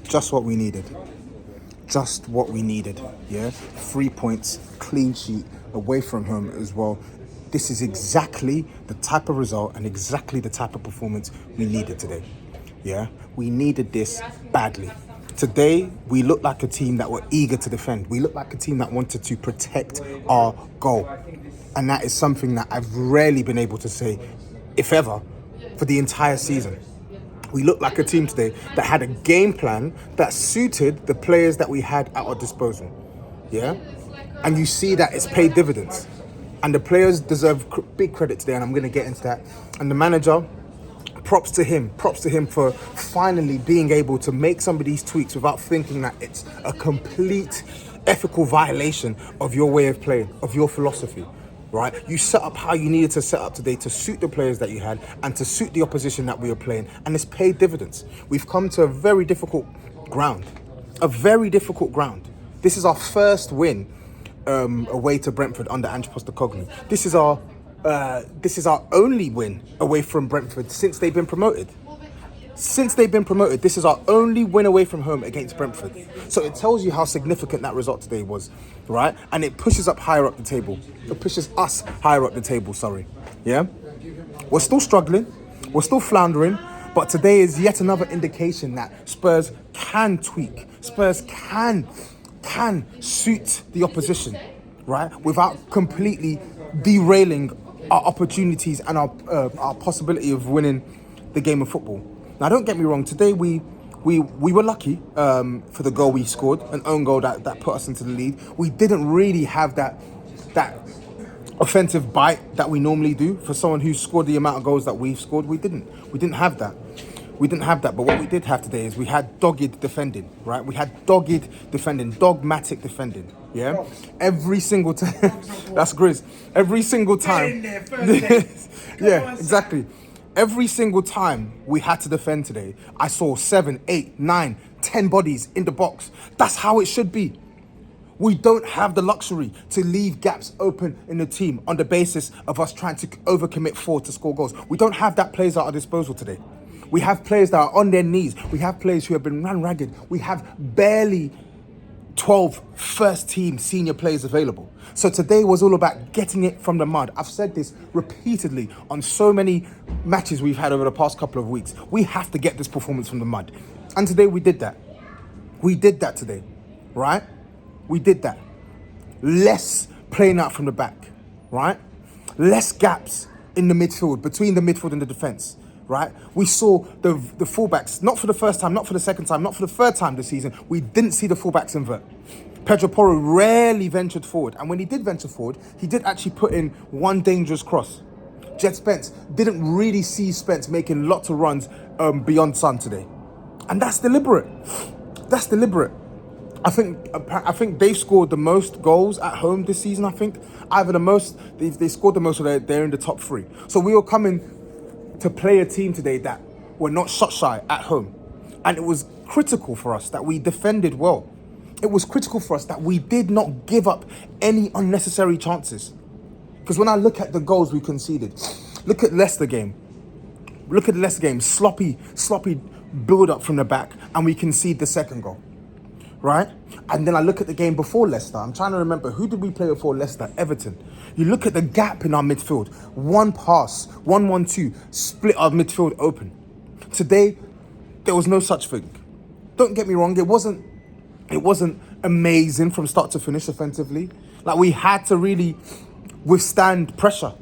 Just what we needed. Just what we needed. Yeah? 3 points, clean sheet, away from home as well. This is exactly the type of result and exactly the type of performance we needed today. Yeah? We needed this badly. Today, we looked like a team that were eager to defend. We looked like a team that wanted to protect our goal. And that is something that I've rarely been able to say, if ever, for the entire season. We looked like a team today that had a game plan that suited the players that we had at our disposal. Yeah? And you see that it's paid dividends. And the players deserve big credit today, and I'm going to get into that. And the manager, props to him for finally being able to make some of these tweaks without thinking that it's a complete ethical violation of your way of playing, of your philosophy. Right? You set up how you needed to set up today to suit the players that you had and to suit the opposition that we were playing, and it's paid dividends. We've come to a very difficult ground. This is our first win away to Brentford under Ange Postecoglou. This is our only win away from Brentford since they've been promoted. This is our only win away from home against Brentford. So it tells you how significant that result today was, right? And it pushes up higher up the table. It pushes us higher up the table, Yeah? We're still struggling. We're still floundering. But today is yet another indication that Spurs can tweak. Spurs can suit the opposition, right? Without completely derailing our opportunities and our possibility of winning the game of football. Now, don't get me wrong. Today we were lucky for the goal we scored, an own goal that put us into the lead. We didn't really have that offensive bite that we normally do for someone who scored the amount of goals that we've scored. We didn't have that. But what we did have today is we had dogged defending, right? We had dogged defending, dogmatic defending. Yeah, every single time. That's Grizz. Every single time. Yeah, exactly. Every single time we had to defend today, I saw 7, 8, 9, 10 bodies in the box. That's how it should be. We don't have the luxury to leave gaps open in the team on the basis of us trying to overcommit forward to score goals. We don't have that players at our disposal today. We have players that are on their knees. We have players who have been run ragged. We have barely 12 first team senior players available. So today was all about getting it from the mud. I've said this repeatedly on so many matches we've had over the past couple of weeks. We have to get this performance from the mud. And today we did that. We did that today, right? We did that. Less playing out from the back, right? Less gaps in the midfield, between the midfield and the defence, right? We saw the fullbacks, not for the first time, not for the second time, not for the third time this season. We didn't see the fullbacks invert. Pedro Porro rarely ventured forward. And when he did venture forward, he did actually put in one dangerous cross. Jet Spence didn't really see Spence making lots of runs beyond Son today. And that's deliberate. I think they've scored the most goals at home this season, I think. Either the most, they scored the most, or they're in the top 3. So we were coming to play a team today that were not shot shy at home. And it was critical for us that we defended well. It was critical for us that we did not give up any unnecessary chances. Because when I look at the goals we conceded, look at Leicester game. Sloppy build up from the back, and we concede the second goal. Right? And then I look at the game before Leicester. I'm trying to remember, who did we play before Leicester? Everton. You look at the gap in our midfield. One pass, 1-1-2, split our midfield open. Today, there was no such thing. Don't get me wrong, it wasn't amazing from start to finish offensively. Like, we had to really withstand pressure.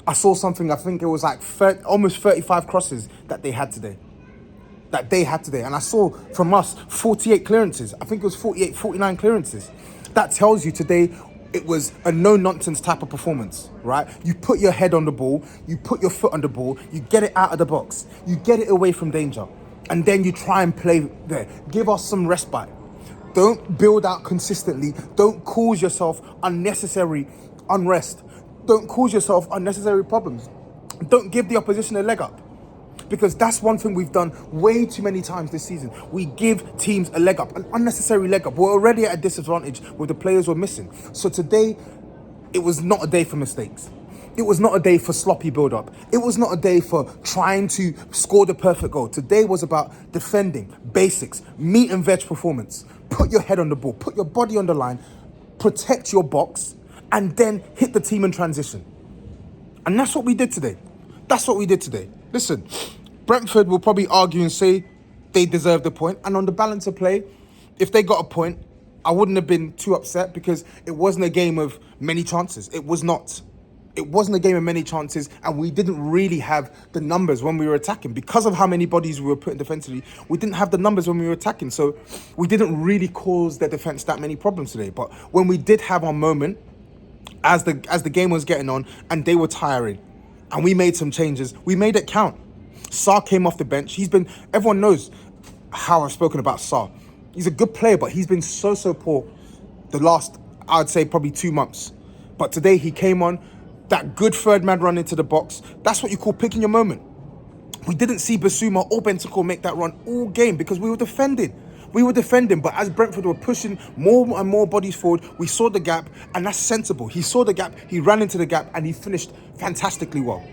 I saw something, I think it was like almost 35 crosses that they had today. And I saw from us 48 clearances. I think it was 48, 49 clearances. That tells you today it was a no-nonsense type of performance, right? You put your head on the ball, you put your foot on the ball, you get it out of the box, you get it away from danger, and then you try and play there. Give us some respite. Don't build out consistently. Don't cause yourself unnecessary unrest. Don't cause yourself unnecessary problems. Don't give the opposition a leg up. Because that's one thing we've done way too many times this season. We give teams a leg up, an unnecessary leg up. We're already at a disadvantage with the players we're missing. So today, it was not a day for mistakes. It was not a day for sloppy build-up. It was not a day for trying to score the perfect goal. Today was about defending, basics, meat and veg performance. Put your head on the ball, put your body on the line, protect your box, and then hit the team in transition. And that's what we did today. That's what we did today. Listen, Brentford will probably argue and say they deserve the point. And on the balance of play, if they got a point, I wouldn't have been too upset because it wasn't a game of many chances. It was not. It wasn't a game of many chances, and we didn't really have the numbers when we were attacking. Because of how many bodies we were putting defensively, we didn't have the numbers when we were attacking. So we didn't really cause their defence that many problems today. But when we did have our moment, as the game was getting on and they were tiring, and we made some changes, we made it count. Sarr came off the bench. Everyone knows how I've spoken about Sarr. He's a good player, but he's been so poor the last, I'd say, probably 2 months. But today he came on, that good third man run into the box. That's what you call picking your moment. We didn't see Basuma or Bentancur make that run all game because we were defending. But as Brentford were pushing more and more bodies forward, we saw the gap, and that's sensible. He saw the gap, he ran into the gap, and he finished fantastically well.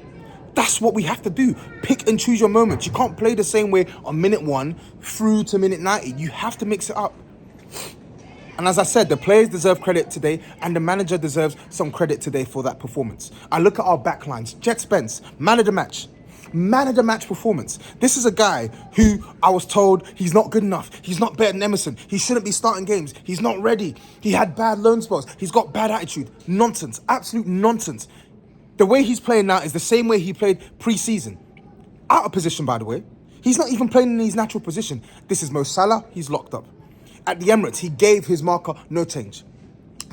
That's what we have to do. Pick and choose your moments. You can't play the same way on minute 1 through to minute 90. You have to mix it up. And as I said, the players deserve credit today, and the manager deserves some credit today for that performance. I look at our backlines. Jet Spence, man of the match. Man of the match performance. This is a guy who I was told he's not good enough. He's not better than Emerson. He shouldn't be starting games. He's not ready. He had bad loan spells. He's got bad attitude. Nonsense. Absolute nonsense. The way he's playing now is the same way he played pre-season. Out of position, by the way. He's not even playing in his natural position. This is Mo Salah. He's locked up. At the Emirates, he gave his marker no change.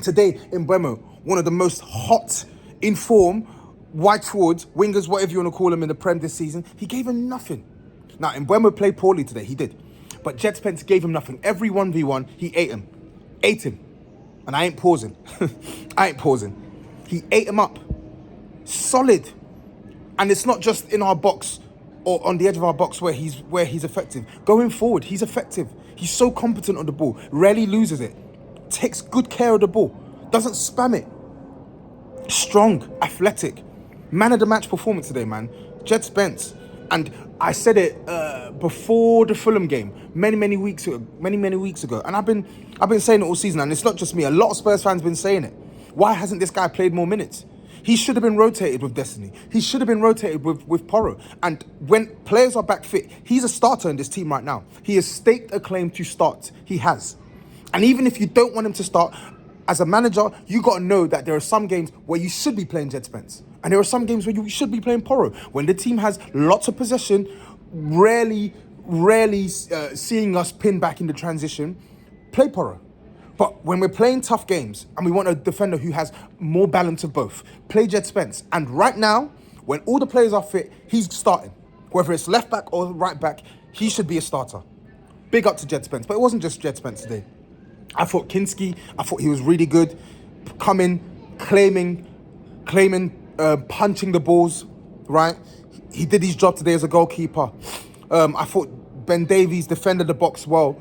Today, in Mbeumo, one of the most hot, in form, wide forwards, wingers, whatever you want to call them in the Prem this season, he gave him nothing. Now, Mbeumo played poorly today, he did. But Jet Spence gave him nothing. Every 1v1, he ate him. And I ain't pausing. He ate him up. Solid. And it's not just in our box or on the edge of our box where he's effective. Going forward, he's effective. He's so competent on the ball. Rarely loses it. Takes good care of the ball. Doesn't spam it. Strong, athletic. Man of the match performance today, man. Jet Spence. And I said it before the Fulham game, many weeks ago. And I've been saying it all season, and it's not just me. A lot of Spurs fans have been saying it. Why hasn't this guy played more minutes? He should have been rotated with Destiny. He should have been rotated with Porro. And when players are back fit, he's a starter in this team right now. He has staked a claim to start. He has. And even if you don't want him to start, as a manager, you got to know that there are some games where you should be playing Jet Spence. And there are some games where you should be playing Porro. When the team has lots of possession, rarely seeing us pin back in the transition, play Porro. But when we're playing tough games and we want a defender who has more balance of both, play Jet Spence. And right now, when all the players are fit, he's starting. Whether it's left back or right back, he should be a starter. Big up to Jet Spence. But it wasn't just Jet Spence today. I thought Kinski, he was really good. Coming, claiming, punching the balls, right? He did his job today as a goalkeeper. I thought Ben Davies defended the box well.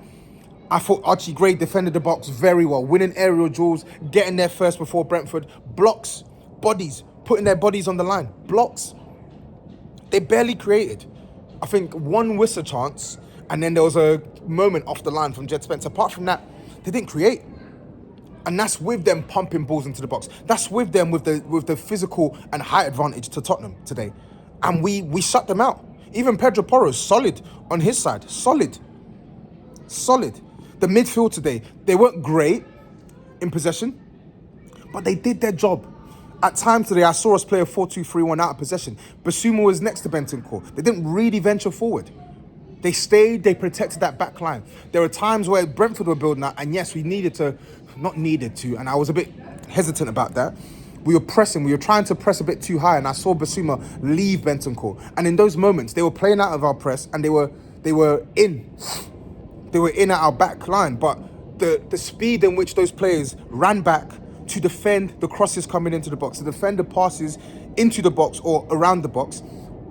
I thought Archie Gray defended the box very well, winning aerial duels, getting there first before Brentford. Blocks, bodies, putting their bodies on the line. Blocks. They barely created. I think one whistle chance, and then there was a moment off the line from Jet Spence. Apart from that, they didn't create. And that's with them pumping balls into the box. That's with them with the physical and height advantage to Tottenham today. And we shut them out. Even Pedro Porro, solid on his side. Solid. The midfield today, they weren't great in possession, but they did their job. At times today, I saw us play a 4-2-3-1 out of possession. Basuma was next to Bentancur. They didn't really venture forward. They stayed, they protected that back line. There were times where Brentford were building that, and yes, and I was a bit hesitant about that. We were trying to press a bit too high, and I saw Basuma leave Bentancur. And in those moments, they were playing out of our press, and they were in at our back line. But the speed in which those players ran back to defend the crosses coming into the box, to defend the passes into the box or around the box,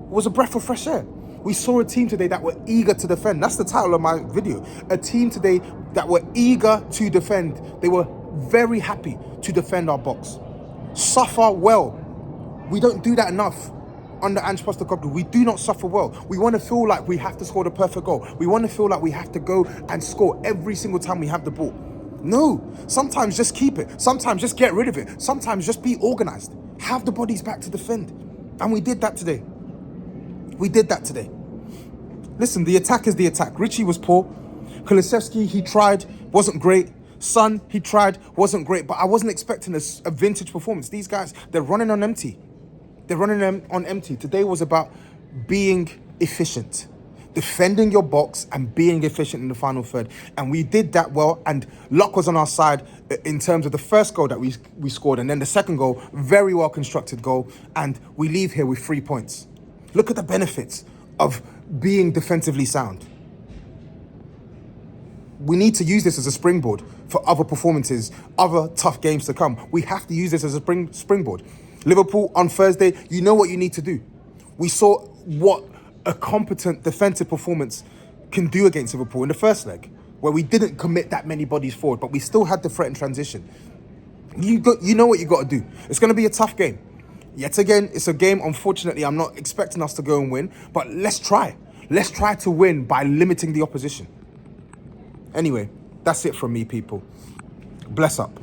was a breath of fresh air. We saw a team today that were eager to defend. That's the title of my video. A team today that were eager to defend. They were very happy to defend our box. Suffer well. We don't do that enough under Ange Postecoglou. We do not suffer well. We want to feel like we have to score the perfect goal. We want to feel like we have to go and score every single time we have the ball. No, sometimes just keep it. Sometimes just get rid of it. Sometimes just be organised. Have the bodies back to defend. And we did that today. We did that today. Listen, the attack is the attack. Richie was poor. Kulusevski, he tried, wasn't great. Son, he tried, wasn't great. But I wasn't expecting a vintage performance. These guys, they're running on empty. They're running on empty. Today was about being efficient. Defending your box and being efficient in the final third. And we did that well, and luck was on our side in terms of the first goal that we scored, and then the second goal, very well constructed goal, and we leave here with 3 points. Look at the benefits of being defensively sound. We need to use this as a springboard for other performances, other tough games to come. We have to use this as a springboard. Liverpool on Thursday, you know what you need to do. We saw what a competent defensive performance can do against Liverpool in the first leg, where we didn't commit that many bodies forward, but we still had the threat in transition. You know what you got to do. It's going to be a tough game. Yet again, it's a game, unfortunately, I'm not expecting us to go and win, but let's try. Let's try to win by limiting the opposition. Anyway, that's it from me, people. Bless up.